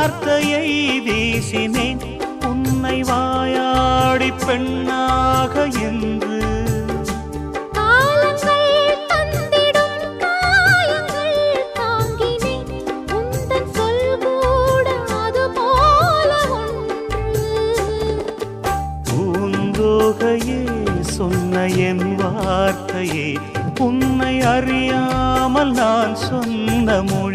வார்த்தையை வீசினேன் உன்னை வாயாடி பெண்ணாக என்று. சொன்ன என் வார்த்தையே உன்னை அறியாமல் நான் சொன்ன மொழி.